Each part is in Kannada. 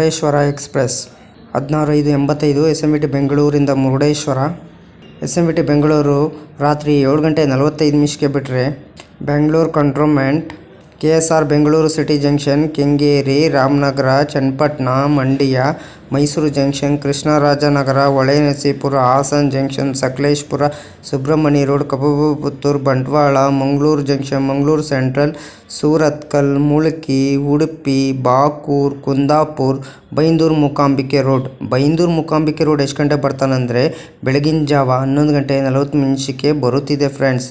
ಮುರುಡೇಶ್ವರ ಎಕ್ಸ್‌ಪ್ರೆಸ್ 16:85 SMVT ಬೆಂಗಳೂರಿಂದ ಮುರುಡೇಶ್ವರ. SMVT ಬೆಂಗಳೂರು ರಾತ್ರಿ 7:45 ಬಿಟ್ಟರೆ Bengaluru cantonment, KSR Bengaluru city junction, Kengeri, Ramanagara, Channapatna, Mandya, Mysuru junction, Krishnarajanagara, Holenarasipura, Hassan junction, Sakleshpur, Subrahmanya road, Kabbaputtur, Bantwal, Mangaluru junction, Mangaluru central, Surathkal, Mulki, Udupi, Bakur, Kundapura, Byndoor Mookambike road. Byndoor Mookambike road ಎಷ್ಟು ಗಂಟೆ ಬರ್ತಾನಂದರೆ ಬೆಳಗಿನ ಜಾವ 11:40 ಬರುತ್ತಿದೆ ಫ್ರೆಂಡ್ಸ್.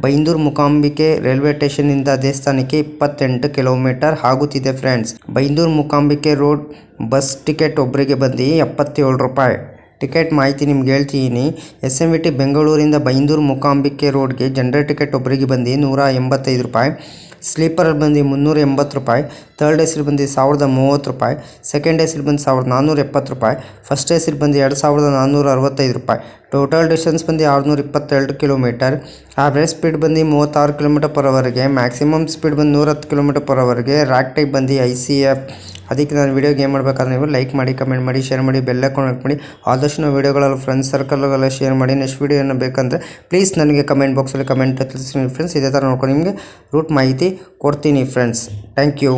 ಬೈಂದೂರು ಮೂಕಾಂಬಿಕೆ ರೈಲ್ವೆ ಸ್ಟೇಷನ್ನಿಂದ ದೇವಸ್ಥಾನಕ್ಕೆ 28 ಕಿಲೋಮೀಟರ್ ಆಗುತ್ತಿದೆ friends. Byndoor Mookambike road bus ticket ಒಬ್ಬರಿಗೆ ಬಂದು 77 ರೂಪಾಯಿ. ಟಿಕೆಟ್ ಮಾಹಿತಿ ನಿಮ್ಗೆ ಹೇಳ್ತೀನಿ. SMVT ಬೆಂಗಳೂರಿಂದ ಬೈಂದೂರು ಮೂಕಾಂಬಿಕೆ ರೋಡ್ಗೆ ಜನರಲ್ ಟಿಕೆಟ್ ಒಬ್ಬರಿಗೆ ಬಂದು 185 ರೂಪಾಯಿ, ಸ್ಲೀಪರಲ್ಲಿ ಬಂದು 380 ರೂಪಾಯಿ, ಥರ್ಡ್ ಎಸಿಲಿ ಬಂದು 1030 ರೂಪಾಯಿ, ಸೆಕೆಂಡ್ ಎಸಿಲಿ ಬಂದು 1470 ರೂಪಾಯಿ, ಫಸ್ಟ್ ಎಸಿಲಿ ಬಂದು 2465 ರೂಪಾಯಿ. ಟೋಟಲ್ ಡಿಸ್ಟೆನ್ಸ್ ಬಂದು 622 ಕಿಲೋಮೀಟರ್. ಆವ್ರೇಜ್ ಸ್ಪೀಡ್ ಬಂದು 36 km/h, ಮ್ಯಾಕ್ಸಿಮಮ್ ಸ್ಪೀಡ್ ಬಂದು 110 km/h. ರ್ಯಾಕ್ ಟೈಪ್ ಬಂದು ICF. ಅದಕ್ಕೆ ನಾನು ವೀಡಿಯೋಗೆ ಏನು ಮಾಡಬೇಕಾದ್ರೆ ನೀವು ಲೈಕ್ ಮಾಡಿ, ಕಮೆಂಟ್ ಮಾಡಿ, ಶೇರ್ ಮಾಡಿ, ಬೆಲ್ ಐಕಾನ್ ಕ್ಲಿಕ್ ಮಾಡಿ. ಆದಷ್ಟು ನಾವು ವೀಡಿಯೋಗಳಲ್ಲಿ ಫ್ರೆಂಡ್ಸ್ ಸರ್ಕಲ್ಗೆಲ್ಲ ಶೇರ್ ಮಾಡಿ. ನೆಕ್ಸ್ಟ್ ವೀಡಿಯೋ ಏನೋ ಬೇಕಂದರೆ ಪ್ಲೀಸ್ ನನಗೆ ಕಮೆಂಟ್ ಬಾಕ್ಸಲ್ಲಿ ಕಮೆಂಟ್ ತಿಳಿಸಿ ಫ್ರೆಂಡ್ಸ್. ಇದೇ ಥರ ನೋಡ್ಕೊಂಡು ನಿಮಗೆ ರೂಟ್ ಮಾಹಿತಿ ಕೊಡ್ತೀನಿ ಫ್ರೆಂಡ್ಸ್. Thank you.